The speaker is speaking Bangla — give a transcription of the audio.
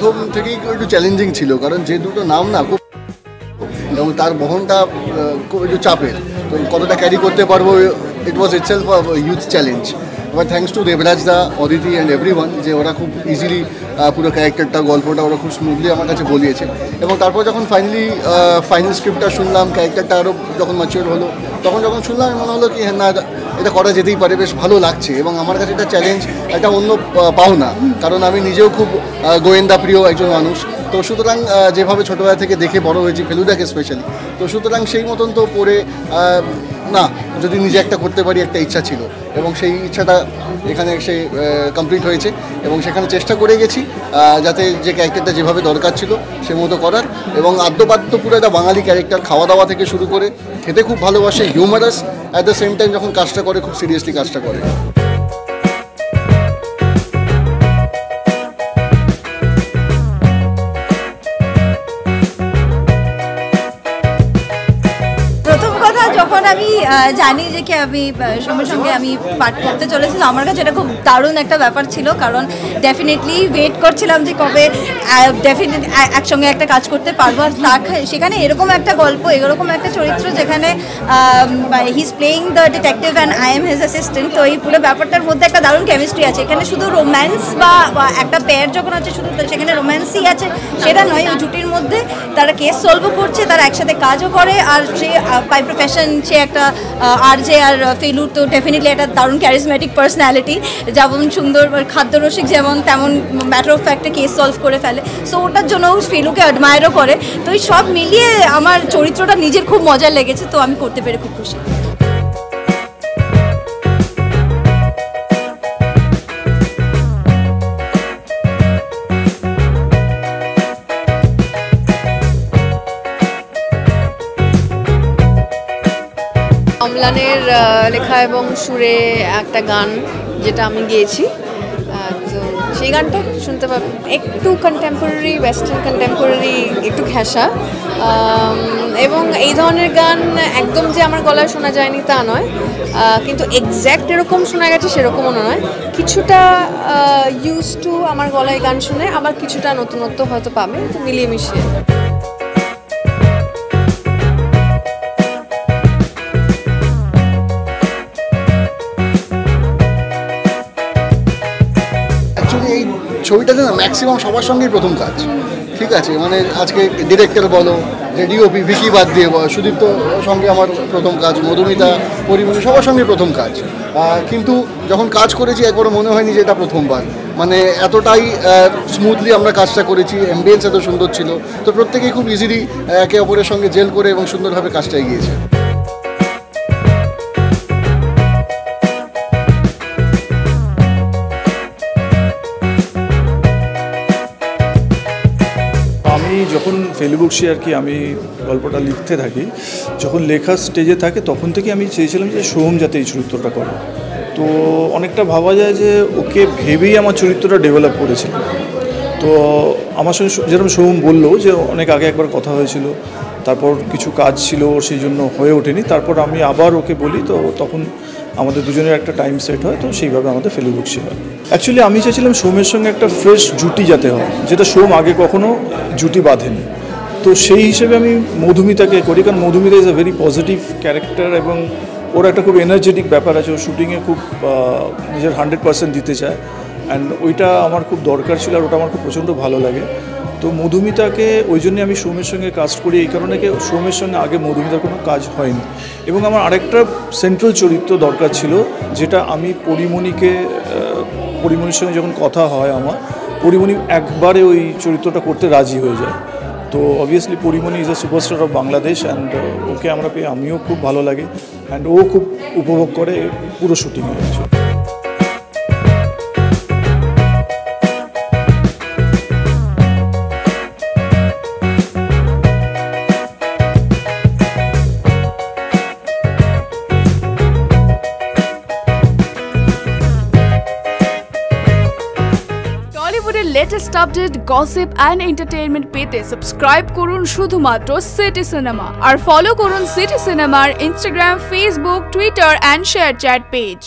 প্রথম থেকেই একটু চ্যালেঞ্জিং ছিল, কারণ যে দুটো নাম না খুব, এবং তার বহনটা খুব একটু চাপের, তো কতটা ক্যারি করতে পারবো, it was itself a huge challenge. এবার thanks to Debraj da, Aditi and everyone, যে ওরা খুব ইজিলি পুরো ক্যারেক্টারটা, গল্পটা ওরা খুব স্মুথলি আমার কাছে বলিয়েছে। এবং তারপর যখন ফাইনাল স্ক্রিপ্টটা শুনলাম, ক্যারেক্টারটা আরও যখন ম্যাচিওর হলো, তখন যখন শুনলাম মনে হলো কি হ্যাঁ না, এটা করা যেতেই পারে, বেশ ভালো লাগছে। এবং আমার কাছে এটা চ্যালেঞ্জ, একটা অন্য পাওনা, কারণ আমি নিজেও খুব গোয়েন্দা প্রিয় একজন মানুষ। তো সুতরাং যেভাবে ছোটোবেলা থেকে দেখে বড় হয়েছি ফেলুদাকে স্পেশালি, তো সুতরাং সেই মতন তো পড়ে না, যদি নিজে একটা করতে পারি একটা ইচ্ছা ছিল, এবং সেই ইচ্ছাটা এখানে এসে কমপ্লিট হয়েছে। এবং সেখানে চেষ্টা করে গেছি যাতে যে ক্যারেক্টারটা যেভাবে দরকার ছিল সে মতো করার, এবং আদ্যপাদ্য পুরো একটা বাঙালি ক্যারেক্টার, খাওয়া দাওয়া থেকে শুরু করে, খেতে খুব ভালোবাসে, humorous, at the same time যখন কাজটা করে খুব সিরিয়াসলি কাজটা করে। যখন আমি জানি যে কি আমি সঙ্গে সঙ্গে আমি পাঠ করতে চলেছি, আমার কাছে এটা খুব দারুণ একটা ব্যাপার ছিল, কারণ ডেফিনেটলি ওয়েট করছিলাম যে কবে ডেফিনেটলি একসঙ্গে একটা কাজ করতে পারবো। আর সেখানে এরকম একটা গল্প, এরকম একটা চরিত্র যেখানে he is playing the detective and I am his assistant, তো এই পুরো ব্যাপারটার মধ্যে একটা দারুণ কেমিস্ট্রি আছে। এখানে শুধু রোম্যান্স বা একটা পেয়ার যখন আছে শুধু সেখানে রোম্যান্সই আছে সেটা নয়, ওই জুটির মধ্যে তারা কেস সলভও করছে, তারা একসাথে কাজও করে। আর সে বাই প্রফেশন সে একটা আরজে, আর ফেলু তো ডেফিনেটলি একটা দারুণ ক্যারিজম্যাটিক পার্সোনালিটি, যেমন সুন্দর খাদ্যরসিক যেমন তেমন ম্যাটার অফ ফ্যাক্টে কেস সলভ করে ফেলে। সো ওটার জন্য ফেলুকে অ্যাডমায়ারও করে। তো এই সব মিলিয়ে আমার চরিত্রটা নিজের খুব মজা লেগেছে, তো আমি করতে পেরে খুব খুশি। অম্লানের লেখা এবং সুরে একটা গান যেটা আমি গেয়েছি, তো সেই গানটা শুনতে পাবেন। একটু কন্টেম্পোরারি, ওয়েস্টার্ন কন্টেম্পোরারি, একটু ঘেঁষা, এবং এই ধরনের গান একদম যে আমার গলায় শোনা যায়নি তা নয়, কিন্তু এক্স্যাক্ট এরকম শোনা গেছে সেরকমও নয়। কিছুটা ইউজ টু আমার গলায় গান শুনে, আবার কিছুটা নতুনত্ব হয়তো পাবে, মিলিয়ে মিশিয়ে। ছবিটাতে না ম্যাক্সিমাম সবার সঙ্গেই প্রথম কাজ, ঠিক আছে, মানে আজকে ডিরেক্টর বলো, যে ডিওপি ভিকি বাদ দিয়ে সুদীপ্ত সঙ্গে আমার প্রথম কাজ, মধুমিতা, পরিমণি সবার সঙ্গে প্রথম কাজ। কিন্তু যখন কাজ করেছি একবারও মনে হয়নি যে এটা প্রথমবার, মানে এতটাই স্মুথলি আমরা কাজটা করেছি, অ্যাম্বিয়েন্স এত সুন্দর ছিল, তো প্রত্যেকেই খুব ইজিলি একে অপরের সঙ্গে জেল করে এবং সুন্দরভাবে কাজটা এগিয়েছে। আমি যখন ফেলুবক্সি আর কি আমি গল্পটা লিখতে থাকি, যখন লেখার স্টেজে থাকে তখন থেকে আমি চেয়েছিলাম যে সোহম যাতে এই চরিত্রটা করে। তো অনেকটা ভাবা যায় যে ওকে ভেবেই আমার চরিত্রটা ডেভেলপ করেছিলাম। তো আমার সঙ্গে যেরকম সোহম বললো যে অনেক আগে একবার কথা হয়েছিল, তারপর কিছু কাজ ছিল সেই জন্য হয়ে ওঠেনি, তারপর আমি আবার ওকে বলি, তো তখন আমাদের দুজনের একটা টাইম সেট হয়, তো সেইভাবে আমাদের ফেলুবক্সি হয়। অ্যাকচুয়ালি আমি চাইছিলাম সোমের সঙ্গে একটা ফ্রেশ জুটি যাতে হয়, যেটা সোম আগে কখনো জুটি বাঁধেনি। তো সেই হিসেবে আমি মধুমিতাকে করি, কারণ Madhumita is a very positive character, এবং ওর একটা খুব এনার্জেটিক ব্যাপার আছে, ও শুটিংয়ে খুব নিজের 100% দিতে চায়, অ্যান্ড ওইটা আমার খুব দরকার ছিল, আর ওটা আমার খুব প্রচণ্ড ভালো লাগে। তো মধুমিতাকে ওই জন্যে আমি সোমের সঙ্গে কাস্ট করি, এই কারণে কি সোমের সঙ্গে আগে মধুমিতার কোনো কাজ হয়নি। এবং আমার আরেকটা সেন্ট্রাল চরিত্র দরকার ছিল, যেটা আমি পরিমণির সঙ্গে যখন কথা হয় আমার, পরিমণি একবারে ওই চরিত্রটা করতে রাজি হয়ে যায়। তো obviously Pori Moni is a superstar of Bangladesh, and okay আমরা পেয়ে আমিও খুব ভালো লাগে, অ্যান্ড ও খুব উপভোগ করে পুরো শুটিংয়ে। Latest update, gossip and entertainment পেতে সাবস্ক্রাইব করুন শুধুমাত্র সিটি সিনেমা, আর ফলো করুন সিটি সিনেমার Instagram, Facebook, Twitter and ShareChat page.